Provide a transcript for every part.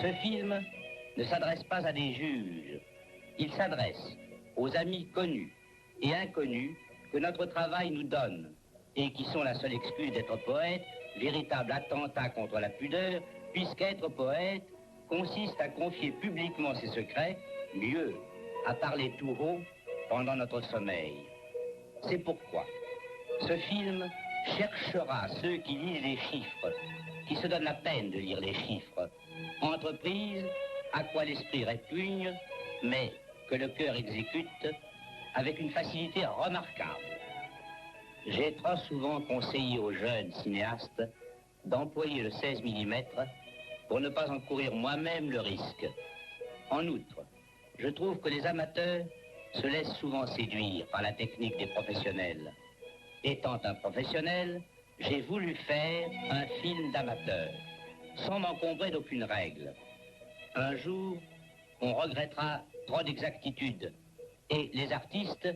Ce film ne s'adresse pas à des juges, il s'adresse aux amis connus et inconnus que notre travail nous donne et qui sont la seule excuse d'être poète, véritable attentat contre la pudeur, puisqu'être poète consiste à confier publiquement ses secrets, mieux, à parler tout haut pendant notre sommeil. C'est pourquoi ce film cherchera ceux qui lisent les chiffres, qui se donnent la peine de lire les chiffres, entreprise à quoi l'esprit répugne, mais que le cœur exécute avec une facilité remarquable. J'ai trop souvent conseillé aux jeunes cinéastes d'employer le 16 mm pour ne pas en courir moi-même le risque. En outre, je trouve que les amateurs se laissent souvent séduire par la technique des professionnels. Étant un professionnel, j'ai voulu faire un film d'amateur, sans m'encombrer d'aucune règle. Un jour, on regrettera trop d'exactitude et les artistes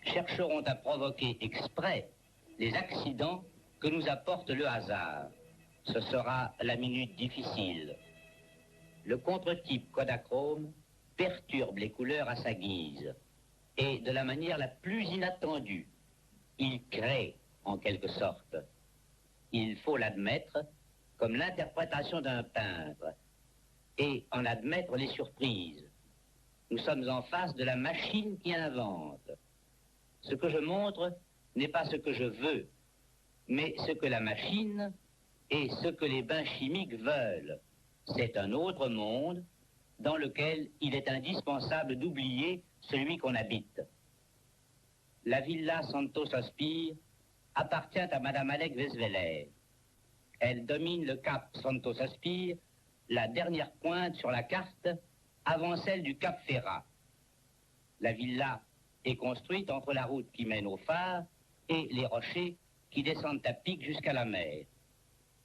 chercheront à provoquer exprès les accidents que nous apporte le hasard. Ce sera la minute difficile. Le contre-type Kodachrome perturbe les couleurs à sa guise et de la manière la plus inattendue. Il crée, en quelque sorte. Il faut l'admettre comme l'interprétation d'un peintre et en admettre les surprises. Nous sommes en face de la machine qui invente. Ce que je montre n'est pas ce que je veux, mais ce que la machine et ce que les bains chimiques veulent. C'est un autre monde dans lequel il est indispensable d'oublier celui qu'on habite. La villa Santos Aspire appartient à Madame Alec Vesveler. Elle domine le cap Santos Aspire, la dernière pointe sur la carte, avant celle du cap Ferrat. La villa est construite entre la route qui mène au phare et les rochers qui descendent à pic jusqu'à la mer.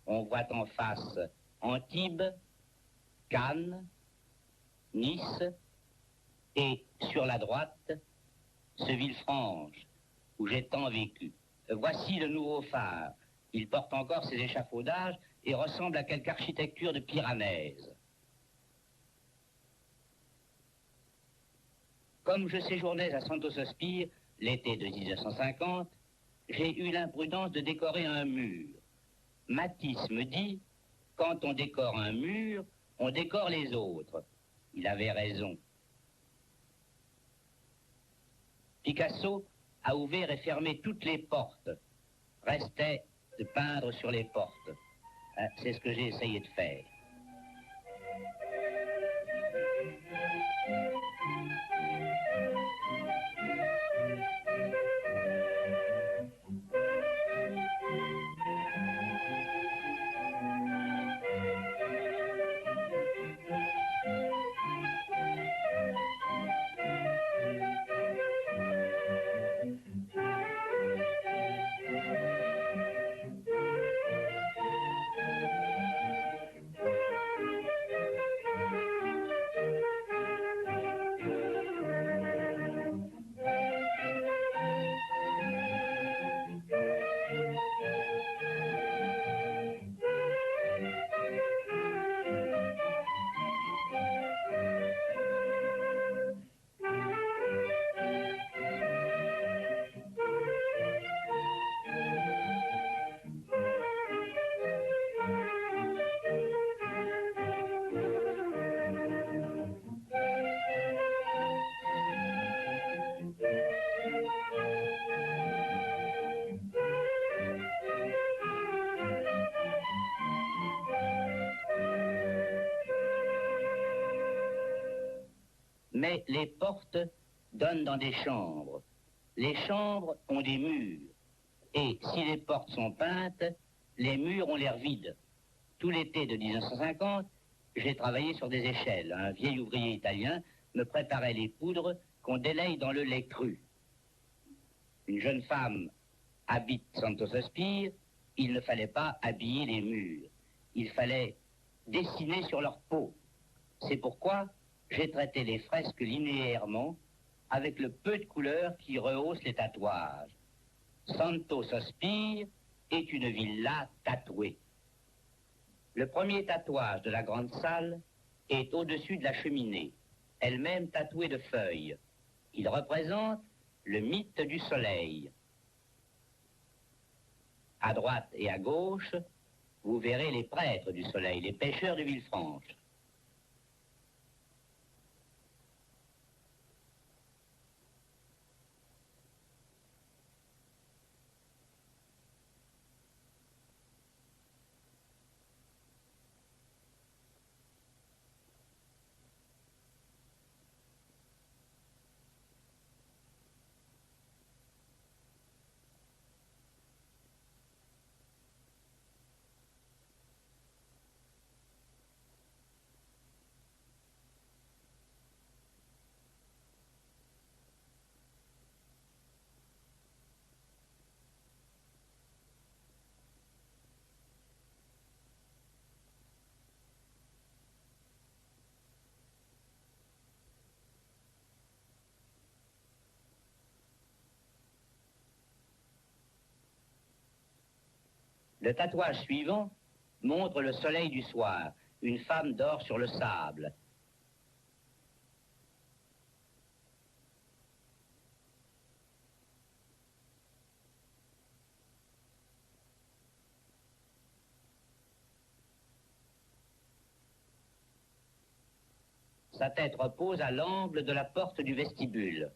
On voit en face Antibes, Cannes, Nice et sur la droite, ce Villefranche où j'ai tant vécu. Voici le nouveau phare. Il porte encore ses échafaudages et ressemble à quelque architecture de Piranèse. Comme je séjournais à Santos Aspire l'été de 1950, j'ai eu l'imprudence de décorer un mur. Matisse me dit, quand on décore un mur, on décore les autres. Il avait raison. Picasso a ouvert et fermé toutes les portes. Restait de peindre sur les portes. C'est ce que j'ai essayé de faire. Mais les portes donnent dans des chambres. Les chambres ont des murs. Et si les portes sont peintes, les murs ont l'air vides. Tout l'été de 1950, j'ai travaillé sur des échelles. Un vieil ouvrier italien me préparait les poudres qu'on délaye dans le lait cru. Une jeune femme habite Santos Aspire, il ne fallait pas habiller les murs. Il fallait dessiner sur leur peau. C'est pourquoi j'ai traité les fresques linéairement avec le peu de couleur qui rehausse les tatouages. Santos Aspire est une villa tatouée. Le premier tatouage de la grande salle est au-dessus de la cheminée, elle-même tatouée de feuilles. Il représente le mythe du soleil. À droite et à gauche, vous verrez les prêtres du soleil, les pêcheurs de Villefranche. Le tatouage suivant montre le soleil du soir. Une femme dort sur le sable. Sa tête repose à l'angle de la porte du vestibule.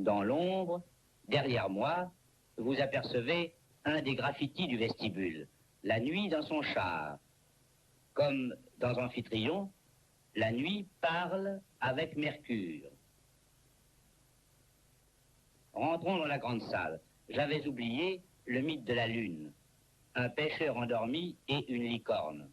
Dans l'ombre, derrière moi, vous apercevez un des graffitis du vestibule. La nuit dans son char. Comme dans Amphitryon, la nuit parle avec Mercure. Rentrons dans la grande salle. J'avais oublié le mythe de la lune. Un pêcheur endormi et une licorne.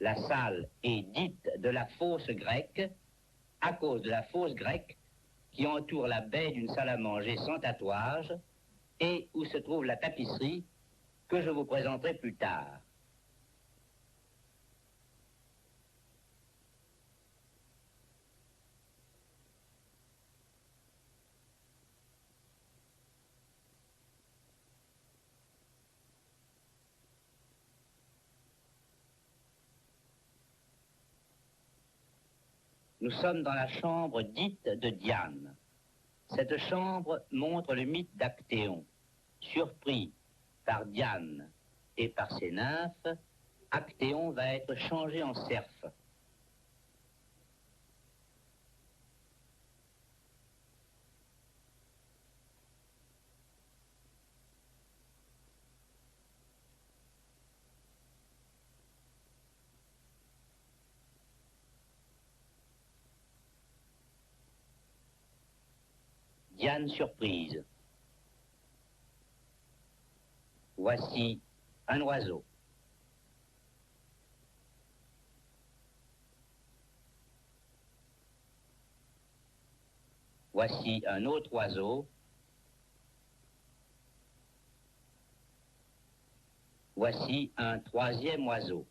La salle est dite de la fosse grecque à cause de la fosse grecque qui entoure la baie d'une salle à manger sans tatouage et où se trouve la tapisserie que je vous présenterai plus tard. Nous sommes dans la chambre dite de Diane. Cette chambre montre le mythe d'Actéon. Surpris par Diane et par ses nymphes, Actéon va être changé en cerf. Diane surprise. Voici un oiseau. Voici un autre oiseau. Voici un troisième oiseau.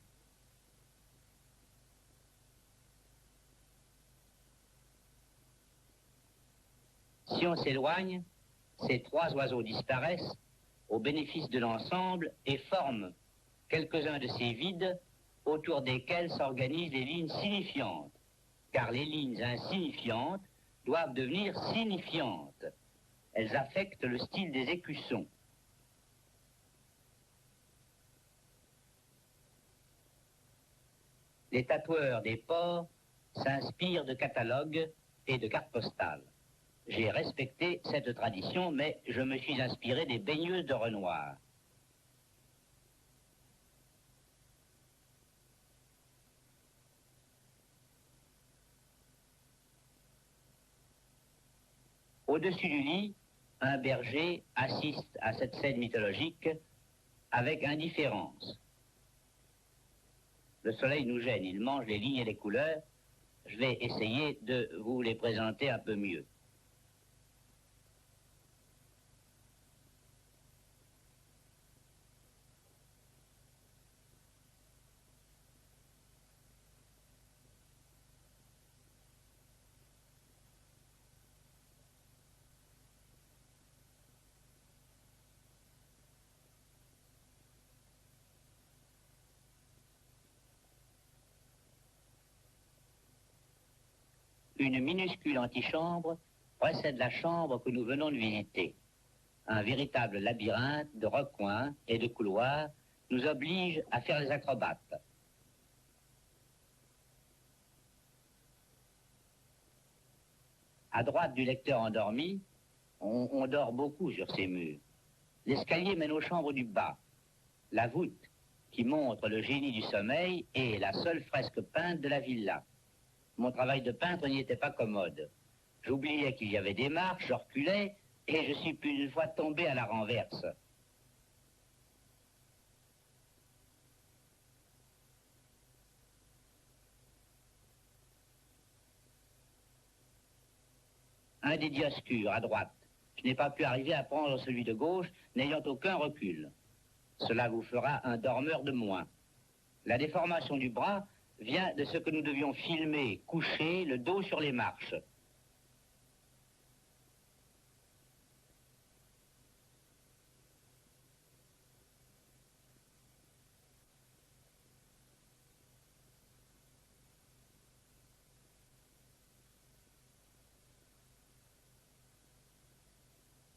Si on s'éloigne, ces trois oiseaux disparaissent au bénéfice de l'ensemble et forment quelques-uns de ces vides autour desquels s'organisent les lignes signifiantes, car les lignes insignifiantes doivent devenir signifiantes. Elles affectent le style des écussons. Les tatoueurs des ports s'inspirent de catalogues et de cartes postales. J'ai respecté cette tradition, mais je me suis inspiré des baigneuses de Renoir. Au-dessus du lit, un berger assiste à cette scène mythologique avec indifférence. Le soleil nous gêne, il mange les lignes et les couleurs. je vais essayer de vous les présenter un peu mieux. Une minuscule antichambre précède la chambre que nous venons de visiter. Un véritable labyrinthe de recoins et de couloirs nous oblige à faire les acrobates. À droite du lecteur endormi, on dort beaucoup sur ces murs. L'escalier mène aux chambres du bas. La voûte, qui montre le génie du sommeil, est la seule fresque peinte de la villa. Mon travail de peintre n'y était pas commode. J'oubliais qu'il y avait des marches, je reculais, et je suis plus d'une fois tombé à la renverse. Un des diascures, à droite. Je n'ai pas pu arriver à prendre celui de gauche, n'ayant aucun recul. Cela vous fera un dormeur de moins. La déformation du bras vient de ce que nous devions filmer, couché, le dos sur les marches.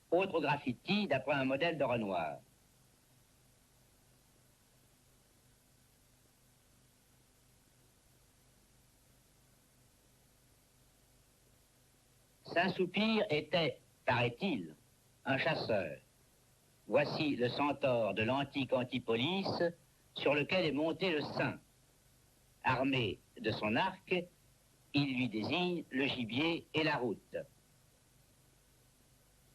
Autre graffiti d'après un modèle de Renoir. Saint-Soupir était, paraît-il, un chasseur. Voici le centaure de l'antique Antipolis sur lequel est monté le saint. Armé de son arc, il lui désigne le gibier et la route.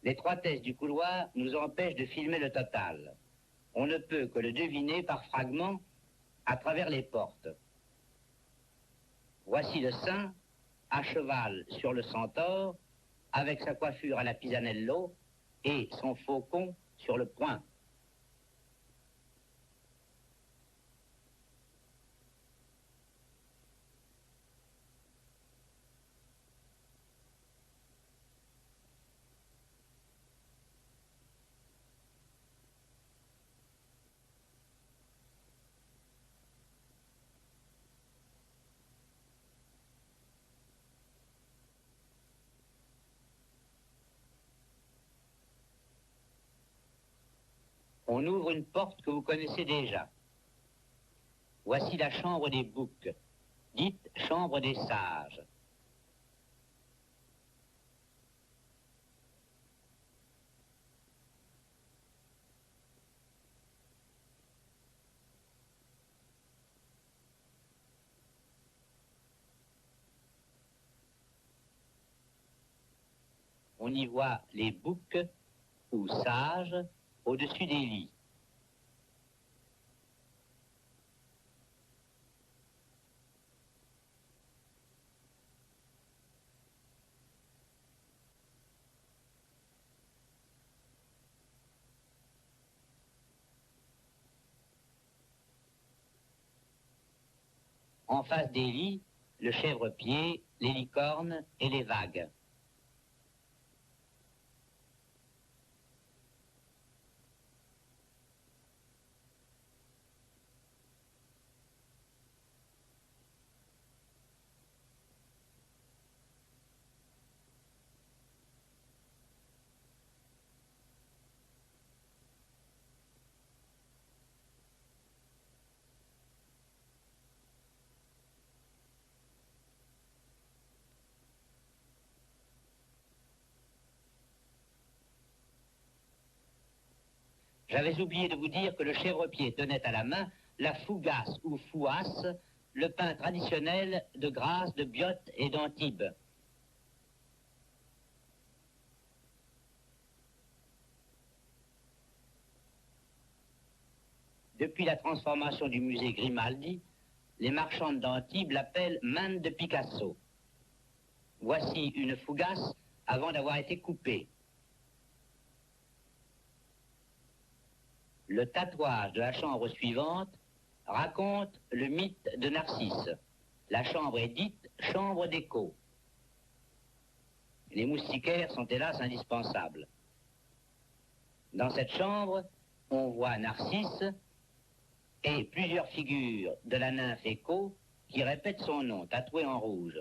L'étroitesse du couloir nous empêche de filmer le total. On ne peut que le deviner par fragments à travers les portes. Voici le saint à cheval sur le centaure, avec sa coiffure à la Pisanello et son faucon sur le poing. On ouvre une porte que vous connaissez déjà. Voici la chambre des boucs, dite chambre des sages. On y voit les boucs ou sages au-dessus des lits. En face des lits, le chèvre-pied, les licornes et les vagues. J'avais oublié de vous dire que le chèvre-pied tenait à la main la fougasse ou fouasse, le pain traditionnel de Grasse, de Biote et d'Antibes. Depuis la transformation du musée Grimaldi, les marchands d'Antibes l'appellent Main de Picasso. Voici une fougasse avant d'avoir été coupée. Le tatouage de la chambre suivante raconte le mythe de Narcisse. La chambre est dite chambre d'écho. Les moustiquaires sont hélas indispensables. Dans cette chambre, on voit Narcisse et plusieurs figures de la nymphe Écho qui répètent son nom, tatoué en rouge.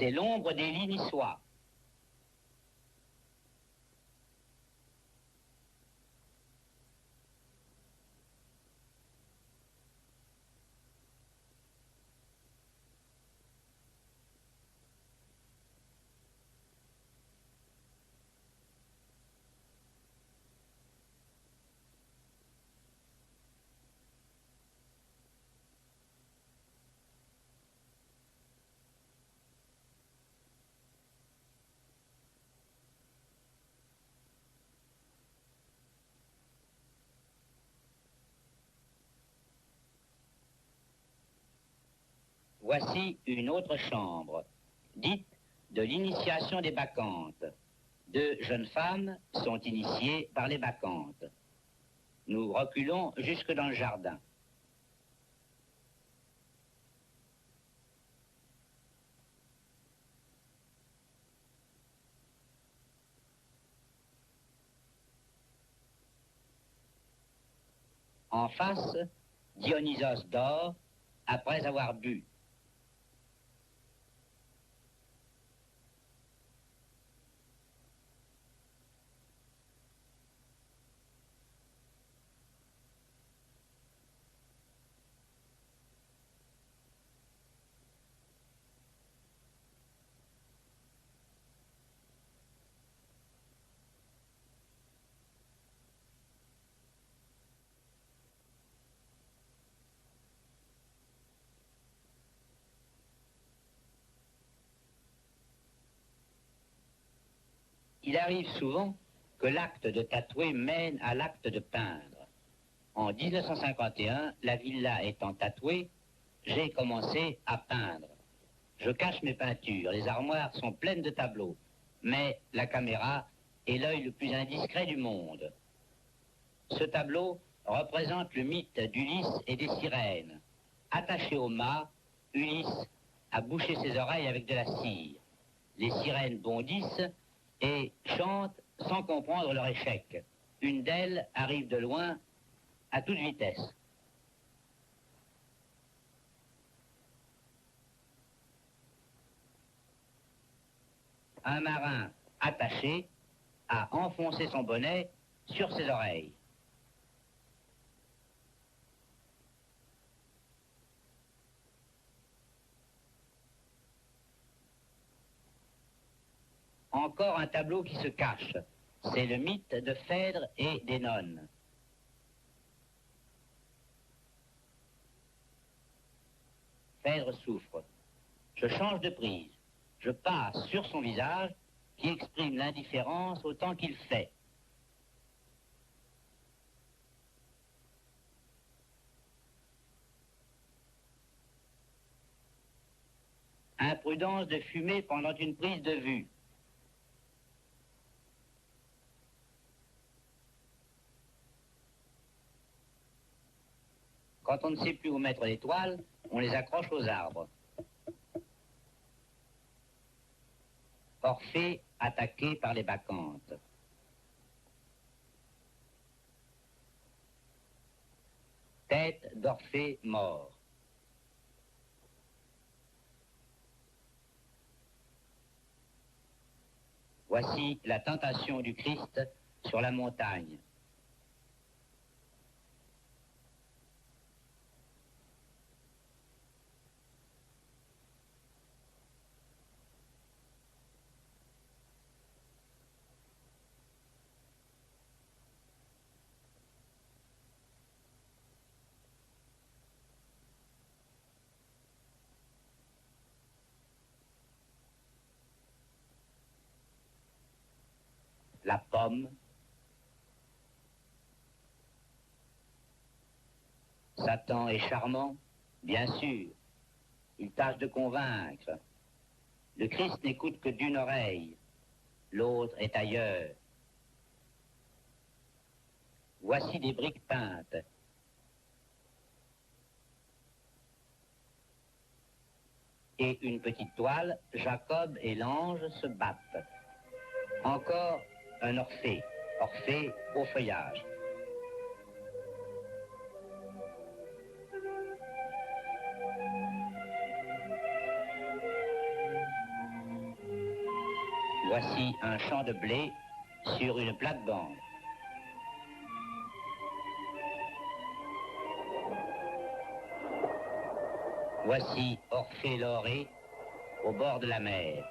C'est l'ombre des lits niçois. Voici une autre chambre, dite de l'initiation des bacchantes. 2 jeunes femmes sont initiées par les bacchantes. Nous reculons jusque dans le jardin. En face, Dionysos dort après avoir bu. Il arrive souvent que l'acte de tatouer mène à l'acte de peindre. En 1951, la villa étant tatouée, j'ai commencé à peindre. Je cache mes peintures, les armoires sont pleines de tableaux, mais la caméra est l'œil le plus indiscret du monde. Ce tableau représente le mythe d'Ulysse et des sirènes. Attaché au mât, Ulysse a bouché ses oreilles avec de la cire. Les sirènes bondissent et chantent sans comprendre leur échec. Une d'elles arrive de loin à toute vitesse. Un marin attaché a enfoncé son bonnet sur ses oreilles. Encore un tableau qui se cache. C'est le mythe de Phèdre et des nonnes. Phèdre souffre. Je change de prise. Je passe sur son visage qui exprime l'indifférence autant qu'il fait. Imprudence de fumer pendant une prise de vue. Quand on ne sait plus où mettre les toiles, on les accroche aux arbres. Orphée attaqué par les bacchantes. Tête d'Orphée mort. Voici la tentation du Christ sur la montagne. la pomme. Satan est charmant, bien sûr. Il tâche de convaincre. Le Christ n'écoute que d'une oreille, l'autre est ailleurs. Voici des briques peintes. Et une petite toile, Jacob et l'ange se battent. Encore un Orphée, Orphée au feuillage. Voici un champ de blé sur une plate-bande. Voici Orphée Laurée au bord de la mer.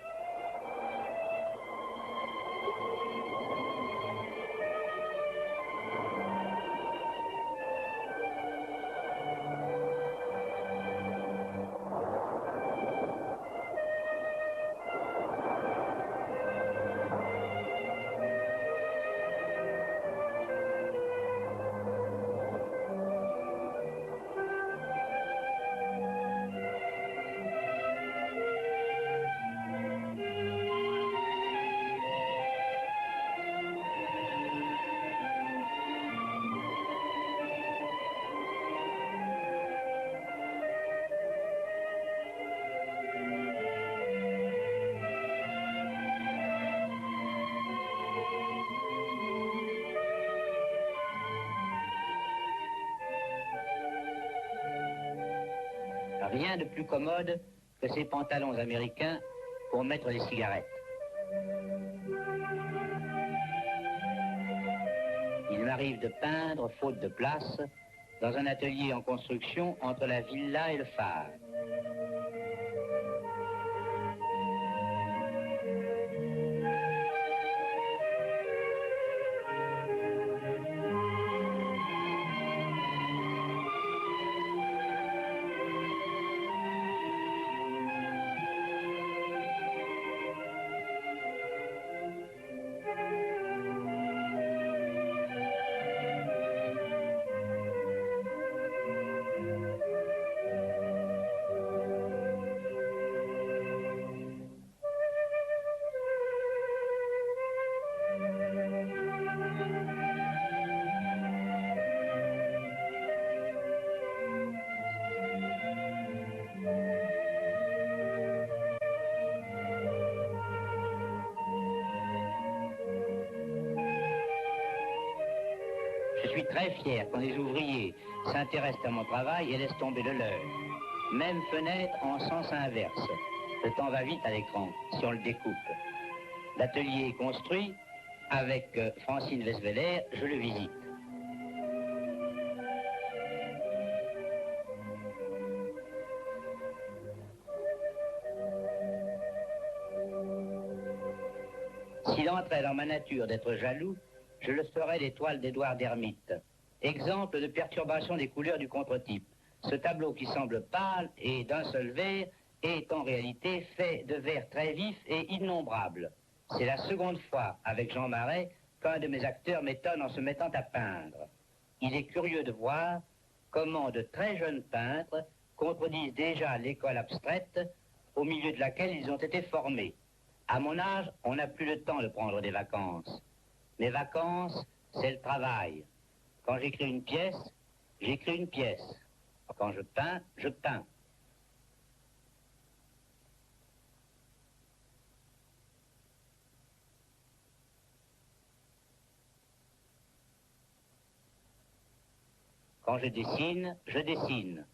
Rien de plus commode que ces pantalons américains pour mettre des cigarettes. Il m'arrive de peindre, faute de place, dans un atelier en construction entre la villa et le phare. Je suis très fier quand les ouvriers s'intéressent à mon travail et laissent tomber le leur. Même fenêtre en sens inverse. Le temps va vite à l'écran si on le découpe. L'atelier est construit. Avec Francine Vesveler, je le visite. S'il entrait dans ma nature d'être jaloux, je le ferais des toiles d'Édouard d'Hermite. Exemple de perturbation des couleurs du contre-type. Ce tableau qui semble pâle et d'un seul vert est en réalité fait de verts très vifs et innombrables. C'est la seconde fois avec Jean Marais qu'un de mes acteurs m'étonne en se mettant à peindre. Il est curieux de voir comment de très jeunes peintres contredisent déjà l'école abstraite au milieu de laquelle ils ont été formés. À mon âge, on n'a plus le temps de prendre des vacances. Mes vacances, c'est le travail. Quand j'écris une pièce, j'écris une pièce. Quand je peins, je peins. Quand je dessine, je dessine.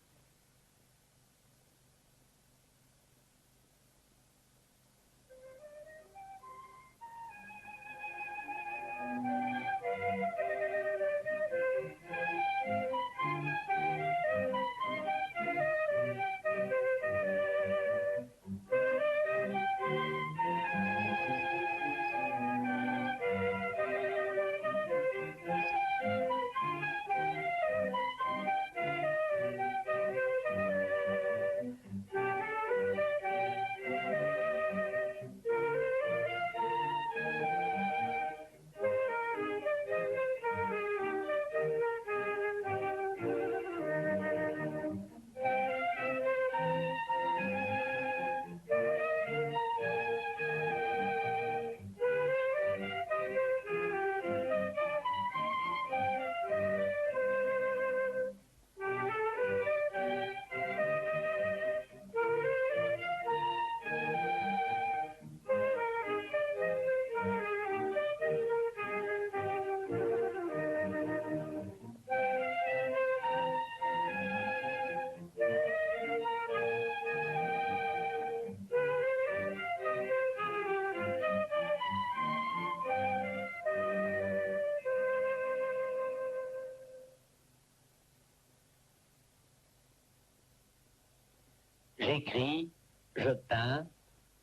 j'écris, je peins,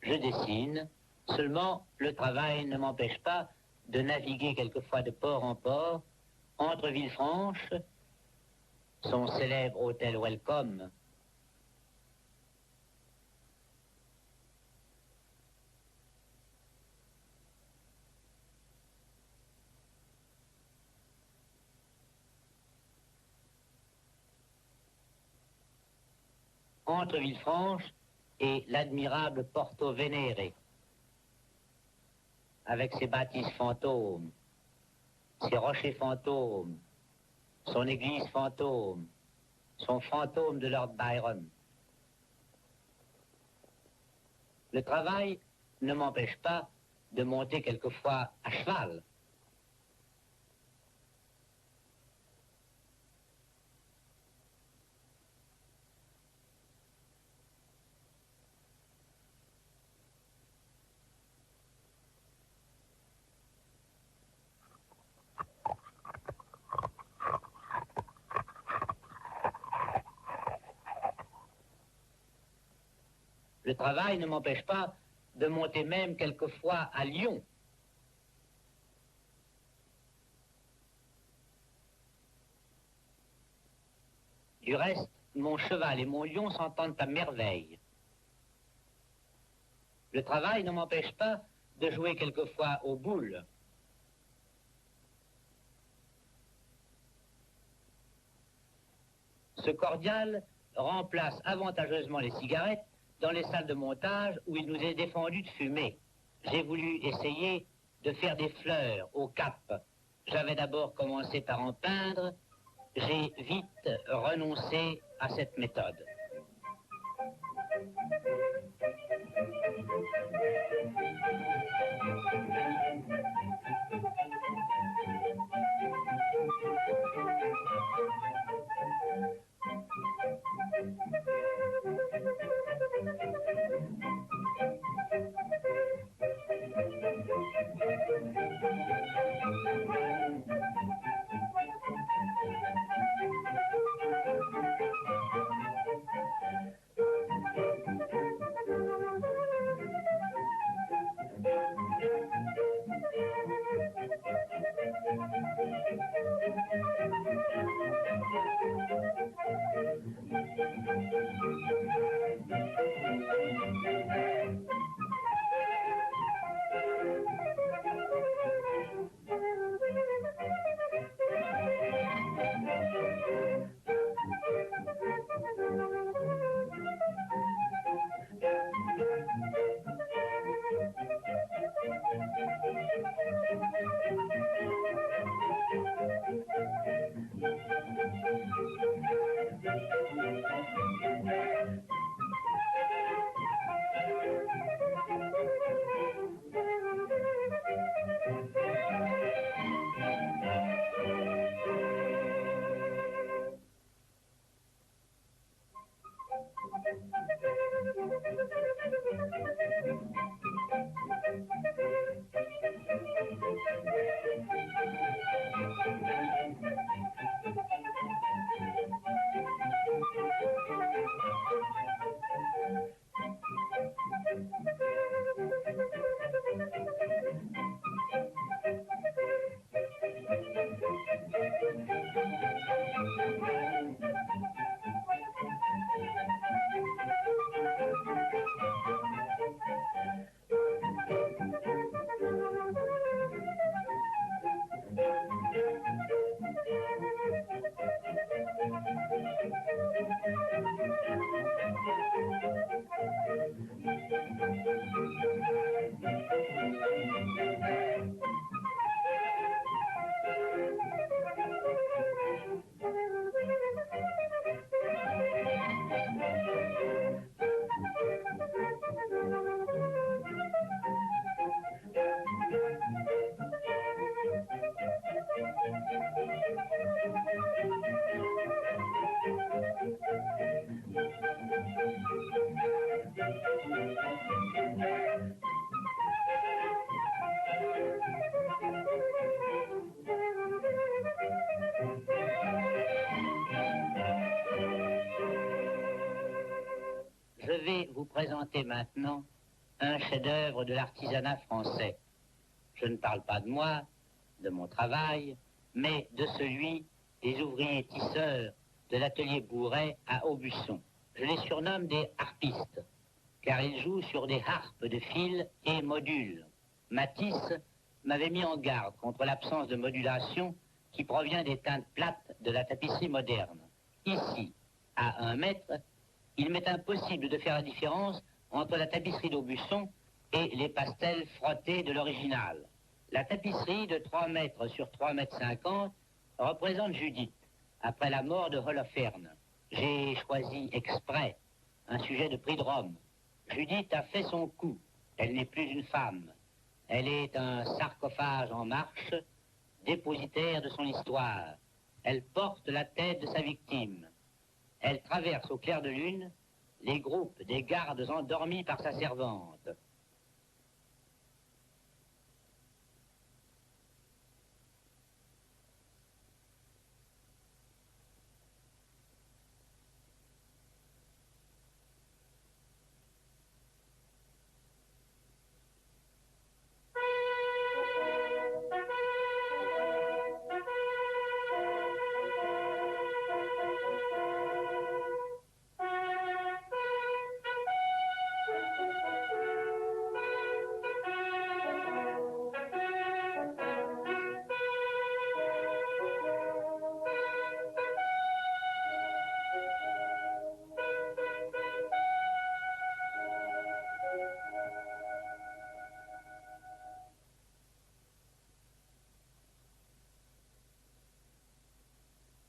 je dessine. Seulement, le travail ne m'empêche pas de naviguer quelquefois de port en port, entre Villefranche, son célèbre hôtel Welcome, entre Villefranche et l'admirable Porto Venere, avec ses bâtisses fantômes, ses rochers fantômes, son église fantôme, son fantôme de Lord Byron. Le travail ne m'empêche pas de monter quelquefois à cheval. Le travail ne m'empêche pas de monter même quelquefois à Lyon. Du reste, mon cheval et mon lion s'entendent à merveille. Le travail ne m'empêche pas de jouer quelquefois aux boules. Ce cordial remplace avantageusement les cigarettes dans les salles de montage où il nous est défendu de fumer. J'ai voulu essayer de faire des fleurs au cap. J'avais d'abord commencé par en peindre. J'ai vite renoncé à cette méthode. vous présenter maintenant un chef-d'œuvre de l'artisanat français. Je ne parle pas de moi, de mon travail, mais de celui des ouvriers tisseurs de l'atelier Bourret à Aubusson. Je les surnomme des harpistes, car ils jouent sur des harpes de fil et modules. Matisse m'avait mis en garde contre l'absence de modulation qui provient des teintes plates de la tapisserie moderne. Ici, à 1 mètre, il m'est impossible de faire la différence entre la tapisserie d'Aubusson et les pastels frottés de l'original. La tapisserie de 3 mètres sur 3 mètres 50 représente Judith, après la mort de Holoferne. J'ai choisi exprès un sujet de prix de Rome. Judith a fait son coup. Elle n'est plus une femme. Elle est un sarcophage en marche, dépositaire de son histoire. Elle porte la tête de sa victime. Elle traverse au clair de lune les groupes des gardes endormis par sa servante.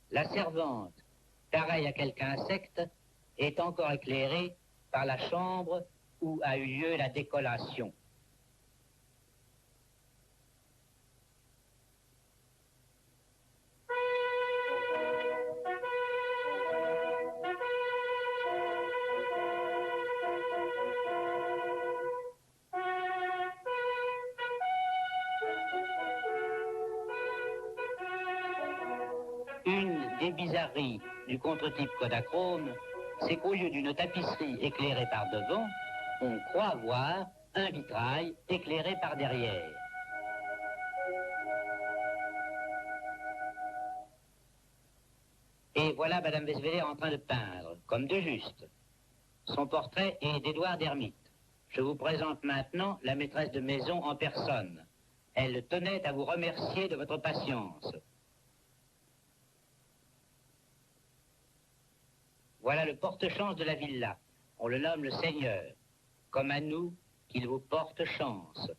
La servante, pareille à quelque insecte, est encore éclairée par la chambre où a eu lieu la décollation. Une des bizarreries du contre-type Kodachrome, c'est qu'au lieu d'une tapisserie éclairée par devant, on croit voir un vitrail éclairé par derrière. Et voilà Madame Vesveler en train de peindre, comme de juste. Son portrait est d'Édouard d'Hermite. Je vous présente maintenant la maîtresse de maison en personne. Elle tenait à vous remercier de votre patience. Voilà le porte-chance de la villa. On le nomme le Seigneur. Comme à nous, qu'il vous porte chance.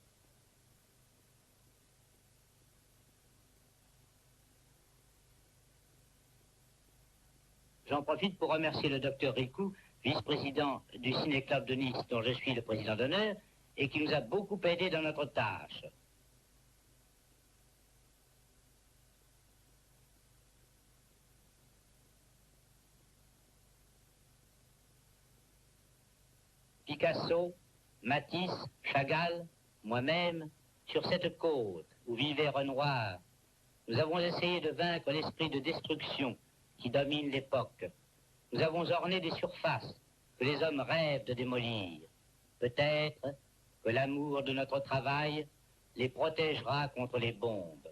J'en profite pour remercier le docteur Ricou, vice-président du Ciné-Club de Nice, dont je suis le président d'honneur, et qui nous a beaucoup aidé dans notre tâche. Picasso, Matisse, Chagall, moi-même, sur cette côte où vivait Renoir, nous avons essayé de vaincre l'esprit de destruction qui domine l'époque. Nous avons orné des surfaces que les hommes rêvent de démolir. Peut-être que l'amour de notre travail les protégera contre les bombes.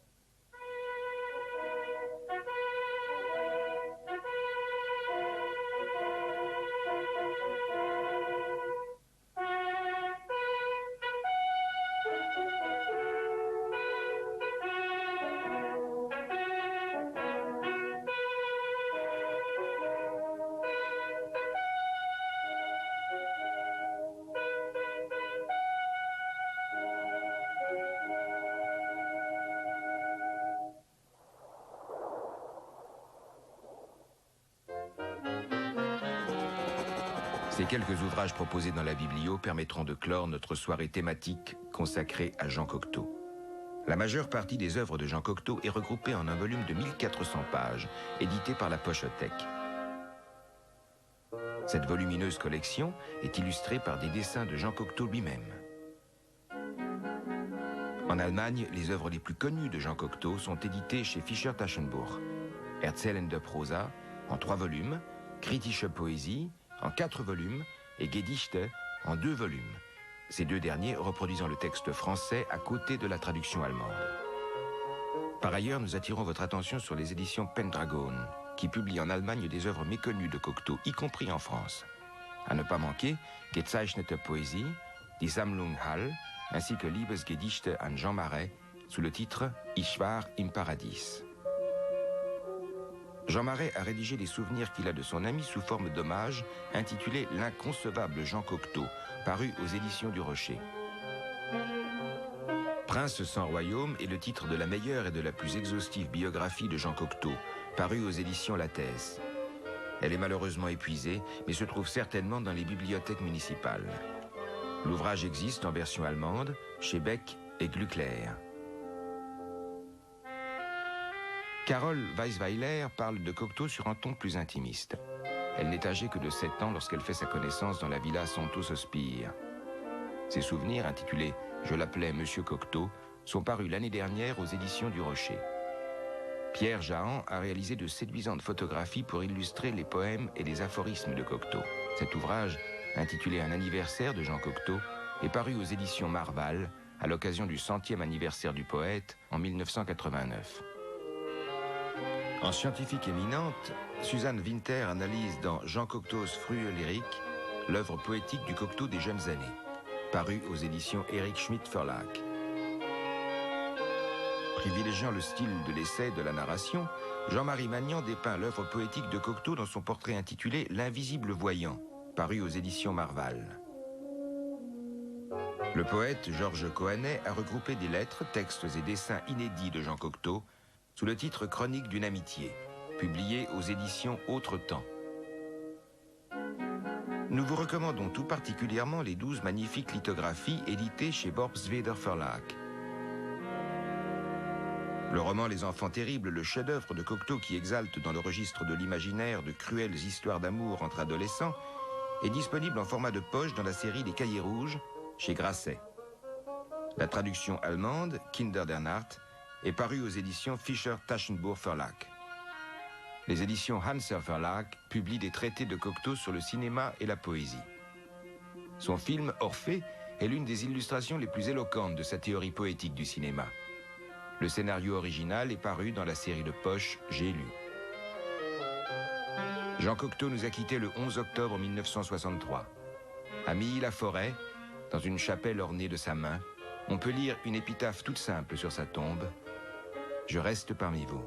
Ces quelques ouvrages proposés dans la biblio permettront de clore notre soirée thématique consacrée à Jean Cocteau. La majeure partie des œuvres de Jean Cocteau est regroupée en un volume de 1400 pages, édité par la Pochothèque. Cette volumineuse collection est illustrée par des dessins de Jean Cocteau lui-même. En Allemagne, les œuvres les plus connues de Jean Cocteau sont éditées chez Fischer-Taschenbuch. Erzählende Prosa, en 3 volumes, Kritische Poesie, en 4 volumes, et Gedichte en 2 volumes, ces 2 derniers reproduisant le texte français à côté de la traduction allemande. Par ailleurs, nous attirons votre attention sur les éditions Pendragon, qui publient en Allemagne des œuvres méconnues de Cocteau, y compris en France. À ne pas manquer, Gezeichnete Poesie, Die Sammlung Hall, ainsi que Liebesgedichte an Jean Marais, sous le titre « Ich war im Paradies ». Jean Marais a rédigé les souvenirs qu'il a de son ami sous forme d'hommage, intitulé « L'inconcevable Jean Cocteau », paru aux éditions du Rocher. Prince sans royaume est le titre de la meilleure et de la plus exhaustive biographie de Jean Cocteau, parue aux éditions Lattès. Elle est malheureusement épuisée, mais se trouve certainement dans les bibliothèques municipales. L'ouvrage existe en version allemande, chez Beck et Glückler. Carole Weisweiler parle de Cocteau sur un ton plus intimiste. Elle n'est âgée que de 7 ans lorsqu'elle fait sa connaissance dans la villa Santo Sospir. Ses souvenirs, intitulés « Je l'appelais Monsieur Cocteau », sont parus l'année dernière aux éditions du Rocher. Pierre Jahan a réalisé de séduisantes photographies pour illustrer les poèmes et les aphorismes de Cocteau. Cet ouvrage, intitulé « Un anniversaire de Jean Cocteau », est paru aux éditions Marval à l'occasion du 100e anniversaire du poète en 1989. En scientifique éminente, Suzanne Winter analyse dans Jean Cocteau's Frühe Lyrik l'œuvre poétique du Cocteau des jeunes années, paru aux éditions Eric Schmidt Verlag. Privilégiant le style de l'essai de la narration, Jean-Marie Magnan dépeint l'œuvre poétique de Cocteau dans son portrait intitulé « L'invisible voyant », paru aux éditions Marval. Le poète Georges Cohanet a regroupé des lettres, textes et dessins inédits de Jean Cocteau sous le titre « Chronique d'une amitié », publié aux éditions Autre Temps. Nous vous recommandons tout particulièrement les 12 magnifiques lithographies éditées chez Worpsweder Verlag. Le roman Les Enfants Terribles, le chef-d'œuvre de Cocteau qui exalte dans le registre de l'imaginaire de cruelles histoires d'amour entre adolescents, est disponible en format de poche dans la série Les Cahiers Rouges, chez Grasset. La traduction allemande, Kinder der Nacht, est parue aux éditions Fischer-Taschenburg Verlag. Les éditions Hanser Verlag publient des traités de Cocteau sur le cinéma et la poésie. Son film Orphée est l'une des illustrations les plus éloquentes de sa théorie poétique du cinéma. Le scénario original est paru dans la série de poche J'ai lu. Jean Cocteau nous a quittés le 11 octobre 1963. À Milly-la-Forêt, dans une chapelle ornée de sa main, on peut lire une épitaphe toute simple sur sa tombe. Je reste parmi vous.